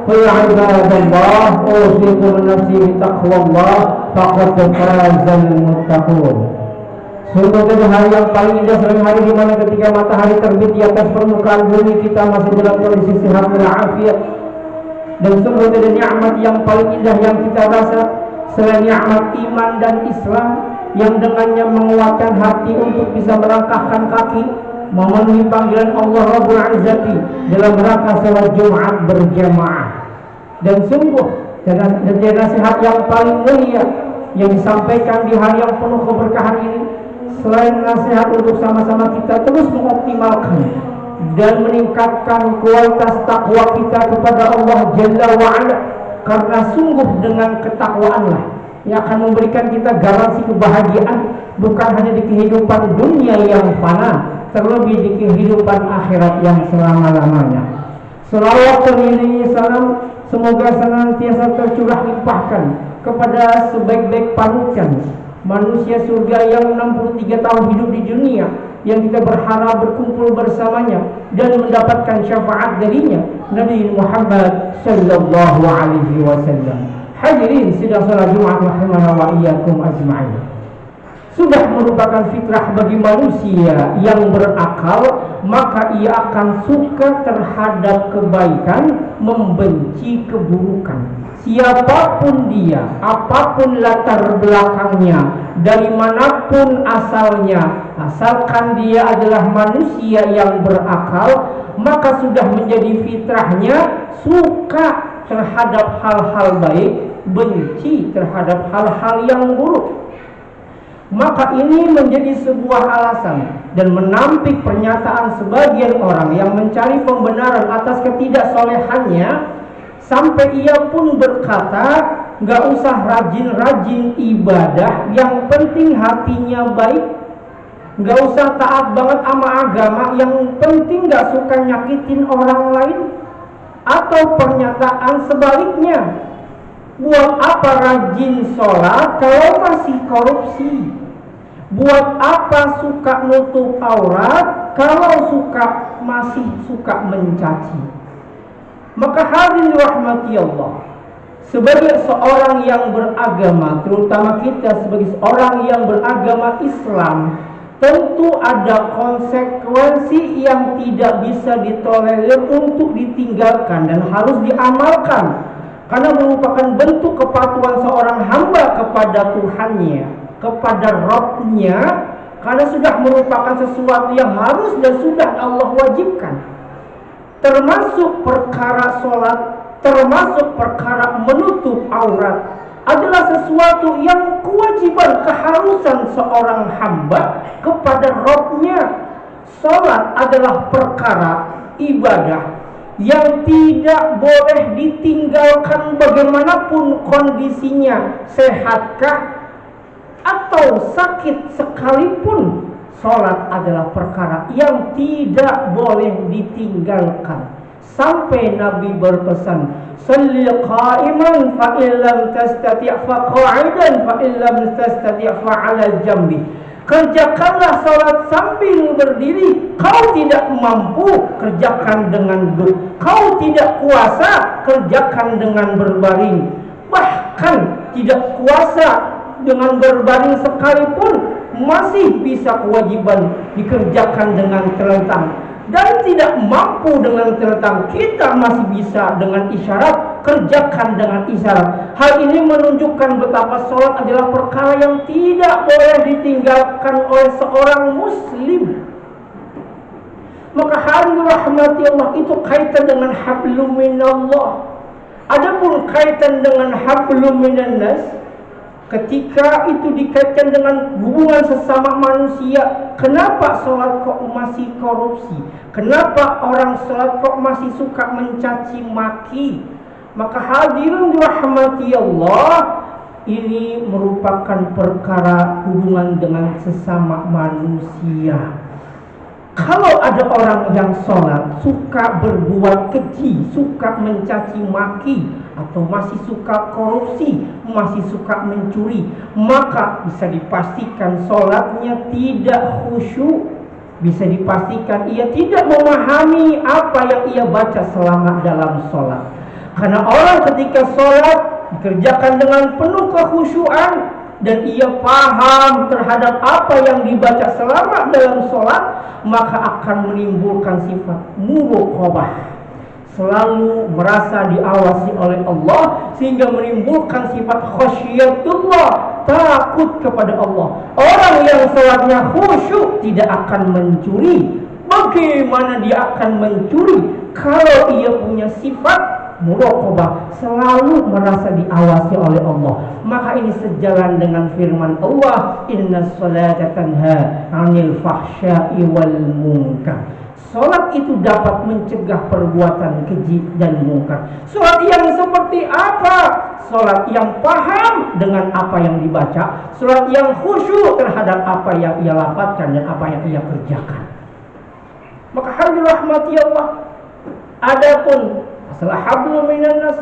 Qul ibadallah usikum nafsi bitaqwallah faqad fazal muttaqun. Sungguh hari yang paling indah selain hari di mana ketika matahari terbit di atas permukaan bumi kita masih dalam kondisi sehat walafiat. Dan sungguh ada nikmat yang paling indah yang kita rasa selain nikmat iman dan Islam yang dengannya menguatkan hati untuk bisa melangkahkan kaki memenuhi panggilan Allah Rabbul Izzati dalam rangka salat Jumat berjamaah. Dan sungguh ada nasihat yang paling mulia yang disampaikan di hari yang penuh keberkahan ini, selain nasihat untuk sama-sama kita terus mengoptimalkan dan meningkatkan kualitas takwa kita kepada Allah Jalla wa'ala, karena sungguh dengan ketakwaanlah yang akan memberikan kita garansi kebahagiaan bukan hanya di kehidupan dunia yang fana, terlebih di kehidupan akhirat yang selama-lamanya. Selawat beriringi salam semoga senantiasa tercurah limpahkan kepada sebaik-baik panutan manusia surga yang 63 tahun hidup di dunia, yang kita berharap berkumpul bersamanya dan mendapatkan syafaat darinya, Nabi Muhammad sallallahu alaihi wasallam. Hadirin sidang salat Jumat rahimana wa iyyakum ajma'in. Sudah merupakan fitrah bagi manusia yang berakal, maka ia akan suka terhadap kebaikan, membenci keburukan. Siapapun dia, apapun latar belakangnya, dari manapun asalnya, asalkan dia adalah manusia yang berakal, maka sudah menjadi fitrahnya suka terhadap hal-hal baik, benci terhadap hal-hal yang buruk. Maka ini menjadi sebuah alasan dan menampik pernyataan sebagian orang yang mencari pembenaran atas ketidaksolehannya, sampai ia pun berkata, gak usah rajin-rajin ibadah, yang penting hatinya baik. Gak usah taat banget sama agama, yang penting gak suka nyakitin orang lain. Atau pernyataan sebaliknya, buat apa rajin sholat kalau masih korupsi? Buat apa suka nutup aurat kalau masih suka mencaci? Maka hadirin rahmati Allah, sebagai seorang yang beragama, terutama kita sebagai seorang yang beragama Islam, tentu ada konsekuensi yang tidak bisa ditolerir untuk ditinggalkan dan harus diamalkan, karena merupakan bentuk kepatuhan seorang hamba kepada Tuhannya, kepada Rabb-Nya, karena sudah merupakan sesuatu yang harus dan sudah Allah wajibkan. Termasuk perkara sholat, termasuk perkara menutup aurat adalah sesuatu yang kewajiban, keharusan seorang hamba kepada Rabb-Nya. Sholat adalah perkara ibadah yang tidak boleh ditinggalkan bagaimanapun kondisinya, sehatkah atau sakit sekalipun. Sholat adalah perkara yang tidak boleh ditinggalkan. Sampai Nabi berpesan, "Shalli qa'iman fa illam tastati' fa qa'idan fa illam tastati' fa 'ala jambi." Kerjakanlah sholat sambil berdiri. Kau tidak mampu, kerjakan dengan duduk. Kau tidak kuasa, kerjakan dengan berbaring. Bahkan tidak kuasa dengan berbaring sekalipun, masih bisa kewajiban dikerjakan dengan terlentang. Dan tidak mampu dengan terlentang, kita masih bisa dengan isyarat, kerjakan dengan isyarat. Hal ini menunjukkan betapa sholat adalah perkara yang tidak boleh ditinggalkan oleh seorang muslim. Maka hadirin rahmati Allah, itu kaitan dengan hablum minallah. Adapun kaitan dengan hablum minannas, ketika itu dikaitkan dengan hubungan sesama manusia, kenapa sholat kok masih korupsi? Kenapa orang sholat kok masih suka mencaci maki? Maka hadirin dirahmati Allah, ini merupakan perkara hubungan dengan sesama manusia. Kalau ada orang yang sholat suka berbuat keji, suka mencaci maki, atau masih suka korupsi, masih suka mencuri, maka bisa dipastikan sholatnya tidak khusyuk. Bisa dipastikan ia tidak memahami apa yang ia baca selama dalam sholat. Karena orang ketika sholat dikerjakan dengan penuh kekhusyuan dan ia paham terhadap apa yang dibaca selama dalam sholat, maka akan menimbulkan sifat muraqabah, selalu merasa diawasi oleh Allah, sehingga menimbulkan sifat khasyatullah, takut kepada Allah. Orang yang sholatnya khusyuk tidak akan mencuri. Bagaimana dia akan mencuri kalau ia punya sifat muraqabah, selalu merasa diawasi oleh Allah? Maka ini sejalan dengan firman Allah, inna sholata tanha 'anil fahsya'i wal munkar. Salat itu dapat mencegah perbuatan keji dan mungkar. Salat yang seperti apa? Salat yang paham dengan apa yang dibaca, salat yang khusyuk terhadap apa yang ia lafazkan dan apa yang ia kerjakan. Maka hadirin rahmati Allah, adapun masalah hablum minan nas,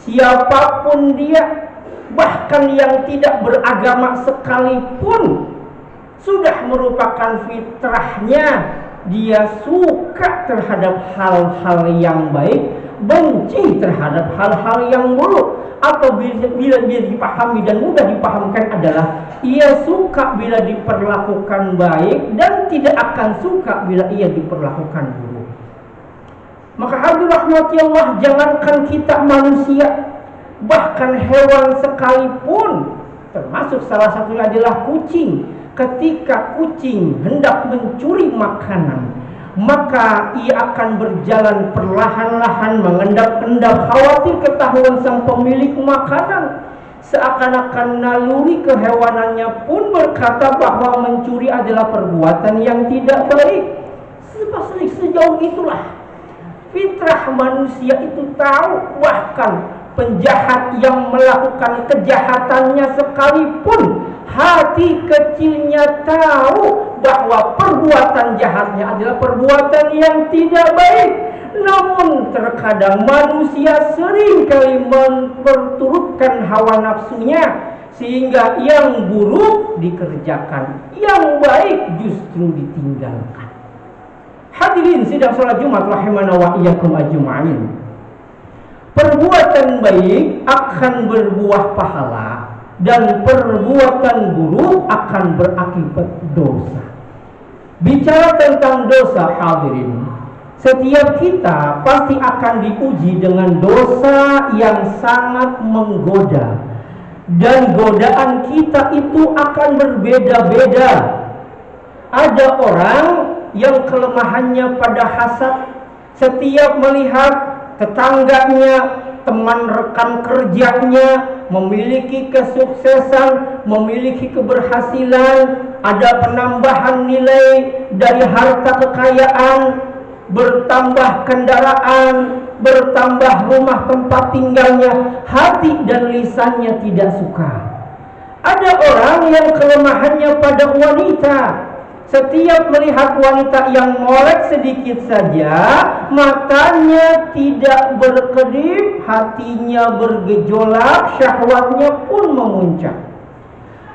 siapapun dia, bahkan yang tidak beragama sekalipun, sudah merupakan fitrahnya dia suka terhadap hal-hal yang baik, benci terhadap hal-hal yang buruk. Atau bila dipahami dan mudah dipahamkan adalah ia suka bila diperlakukan baik dan tidak akan suka bila ia diperlakukan buruk. Maka hadirin rahmati Allah, jangankan kita manusia, bahkan hewan sekalipun, termasuk salah satunya adalah kucing. Ketika kucing hendak mencuri makanan, maka ia akan berjalan perlahan-lahan, mengendap-endap, khawatir ketahuan sang pemilik makanan. Seakan-akan naluri kehewanannya pun berkata bahwa mencuri adalah perbuatan yang tidak baik. Sejauh itulah fitrah manusia itu tahu. Bahkan penjahat yang melakukan kejahatannya sekalipun, hati kecilnya tahu bahwa perbuatan jahatnya adalah perbuatan yang tidak baik. Namun terkadang manusia seringkali memperturutkan hawa nafsunya, sehingga yang buruk dikerjakan, yang baik justru ditinggalkan. Hadirin sidang salat Jumat rahimana wa iyyakum ajma'in. Perbuatan baik akan berbuah pahala dan perbuatan buruk akan berakibat dosa. Bicara tentang dosa, hadirin, setiap kita pasti akan diuji dengan dosa yang sangat menggoda, dan godaan kita itu akan berbeda-beda. Ada orang yang kelemahannya pada hasad. Setiap melihat tetangganya, teman rekan kerjanya memiliki kesuksesan, memiliki keberhasilan, ada penambahan nilai dari harta kekayaan, bertambah kendaraan, bertambah rumah tempat tinggalnya, hati dan lisannya tidak suka. Ada orang yang kelemahannya pada wanita. Setiap melihat wanita yang molek sedikit saja, matanya tidak berkedip, hatinya bergejolak, syahwatnya pun memuncak.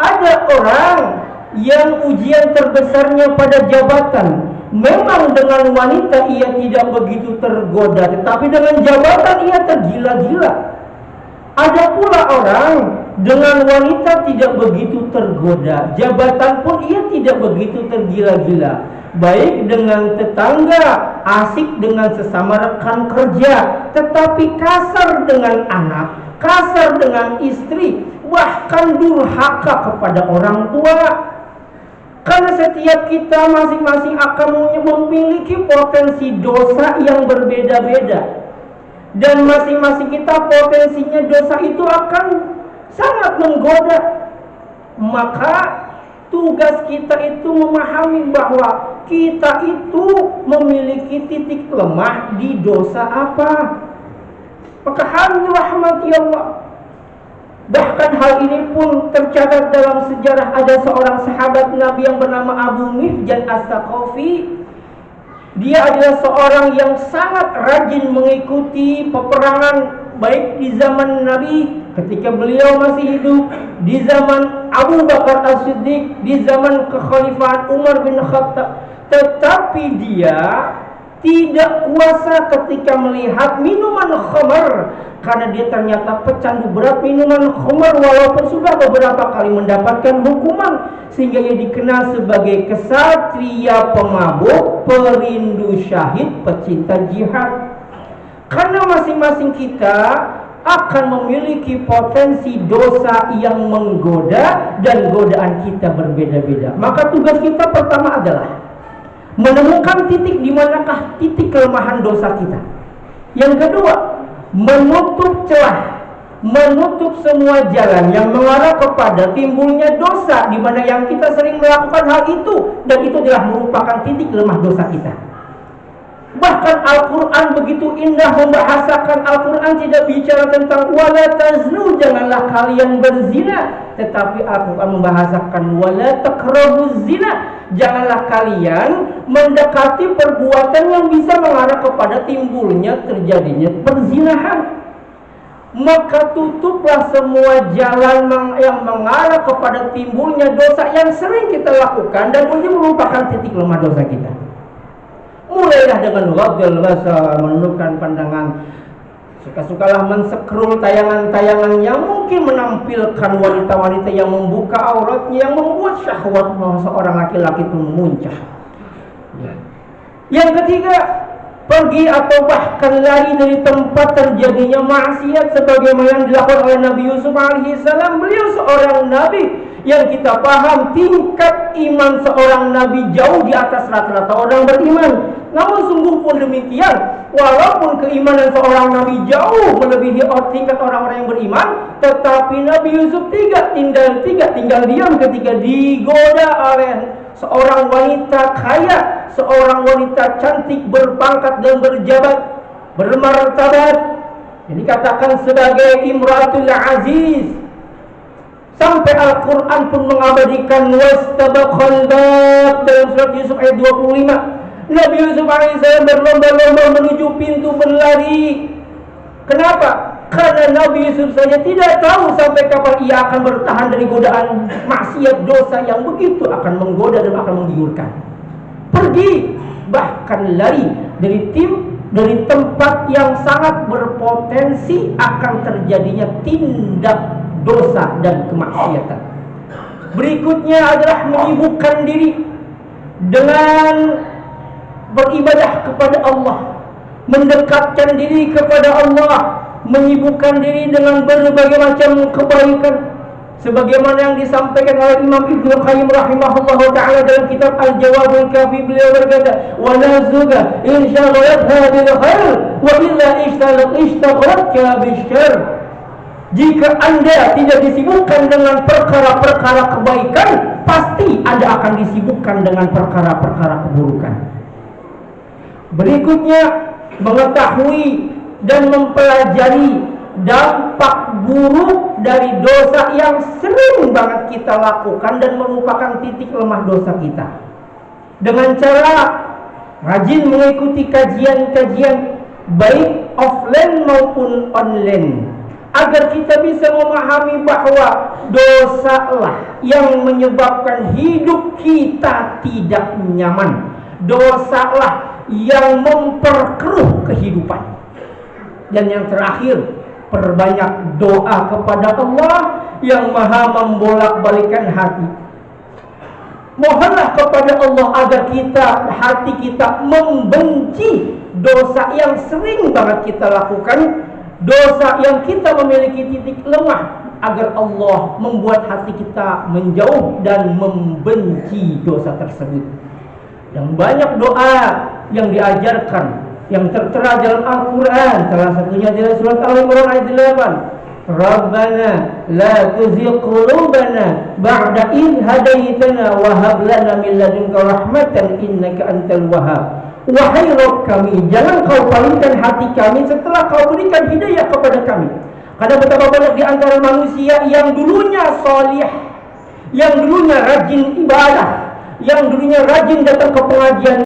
Ada orang yang ujian terbesarnya pada jabatan. Memang dengan wanita ia tidak begitu tergoda, tetapi dengan jabatan ia tergila-gila. Ada pula orang dengan wanita tidak begitu tergoda, jabatan pun ia tidak begitu tergila-gila. Baik dengan tetangga, asik dengan sesama rekan kerja, tetapi kasar dengan anak, kasar dengan istri, bahkan durhaka kepada orang tua. Karena setiap kita masing-masing akan memiliki potensi dosa yang berbeda-beda. Dan masing-masing kita potensinya dosa itu akan sangat menggoda. Maka tugas kita itu memahami bahwa kita itu memiliki titik lemah di dosa apa. Maka hadirin rahmati Allah, bahkan hal ini pun tercatat dalam sejarah. Ada seorang sahabat Nabi yang bernama Abu Mihjan As-Saqafi. Dia adalah seorang yang sangat rajin mengikuti peperangan, baik di zaman Nabi ketika beliau masih hidup, di zaman Abu Bakar As-Siddiq, di zaman kekhalifahan Umar bin Khattab. Tetapi dia tidak kuasa ketika melihat minuman khamar karena dia ternyata pecandu berat minuman khamar walaupun sudah beberapa kali mendapatkan hukuman, sehingga ia dikenal sebagai kesatria pemabuk, perindu syahid, pecinta jihad. Karena masing-masing kita akan memiliki potensi dosa yang menggoda dan godaan kita berbeda-beda. Maka tugas kita pertama adalah menemukan titik di manakah titik kelemahan dosa kita. Yang kedua, menutup celah, menutup semua jalan yang mengarah kepada timbulnya dosa, di mana yang kita sering melakukan hal itu, dan itu adalah merupakan titik lemah dosa kita. Bahkan Al-Quran begitu indah membahasakan. Al-Quran tidak bicara tentang wala taznu, janganlah kalian berzina, tetapi Al-Quran membahasakan wala taqrabuz zina, janganlah kalian mendekati perbuatan yang bisa mengarah kepada timbulnya terjadinya perzinahan. Maka tutuplah semua jalan yang mengarah kepada timbulnya dosa yang sering kita lakukan dan ini merupakan titik lemah dosa kita. Mulailah dengan ghaddul basar, menundukkan pandangan. Suka-sukalah mensekrul tayangan-tayangan yang mungkin menampilkan wanita-wanita yang membuka auratnya, yang membuat syahwat seorang laki-laki itu memuncah. Yang ketiga, pergi atau bahkan lari dari tempat terjadinya maksiat, sebagaimana yang dilakukan oleh Nabi Yusuf alaihissalam. Beliau seorang nabi yang kita paham tingkat iman seorang nabi jauh di atas rata-rata orang beriman. Namun sungguh pun demikian, walaupun keimanan seorang nabi jauh melebihi tingkat orang-orang yang beriman, tetapi Nabi Yusuf tinggal diam ketika digoda oleh seorang wanita kaya, seorang wanita cantik, berpangkat dan berjabat, bermartabat, yang dikatakan sebagai Imratul Aziz. Sampai Al-Quran pun mengabadikan wastabaqal bab dalam surat Yusuf ayat 25. Nabi Yusuf alaihissalam berlomba-lomba menuju pintu berlari. Kenapa? Karena Nabi Yusuf saja tidak tahu sampai kapan ia akan bertahan dari godaan maksiat dosa yang begitu akan menggoda dan akan menggiurkan. Pergi, bahkan lari dari tempat yang sangat berpotensi akan terjadinya tindak dosa dan kemaksiatan. Berikutnya adalah menyibukkan diri dengan beribadah kepada Allah, mendekatkan diri kepada Allah, menyibukkan diri dengan berbagai macam kebaikan, sebagaimana yang disampaikan oleh Imam Ibnu Qayyim rahimahullah taala dalam kitab Al-Jawabul Kafi. Beliau berkata, wa nazuka insyaghalatha bil khair wa illa ishtaghalatha bisyarr. Jika Anda tidak disibukkan dengan perkara-perkara kebaikan, pasti Anda akan disibukkan dengan perkara-perkara keburukan. Berikutnya, mengetahui dan mempelajari dampak buruk dari dosa yang sering banget kita lakukan dan merupakan titik lemah dosa kita, dengan cara rajin mengikuti kajian-kajian baik offline maupun online, agar kita bisa memahami bahwa dosalah yang menyebabkan hidup kita tidak nyaman, dosalah yang memperkeruh kehidupan. Dan yang terakhir, perbanyak doa kepada Allah yang maha membolak-balikan hati. Mohonlah kepada Allah agar hati kita membenci dosa yang sering banget kita lakukan, dosa yang kita memiliki titik lemah, agar Allah membuat hati kita menjauh dan membenci dosa tersebut. Dan banyak doa yang diajarkan, yang tertera dalam Al-Quran, salah satunya adalah surat Al-Imran ayat 8. Rabbana la tuzigh qulubana ba'da idh hadaitana wa hab lana min ladunka rahmatan innaka antal wahhab. Wahai Rabb kami, jangan kau palingkan hati kami setelah kau berikan hidayah kepada kami. Karena betapa banyak di antara manusia yang dulunya salih, yang dulunya rajin ibadah, yang dulunya rajin datang ke pengajian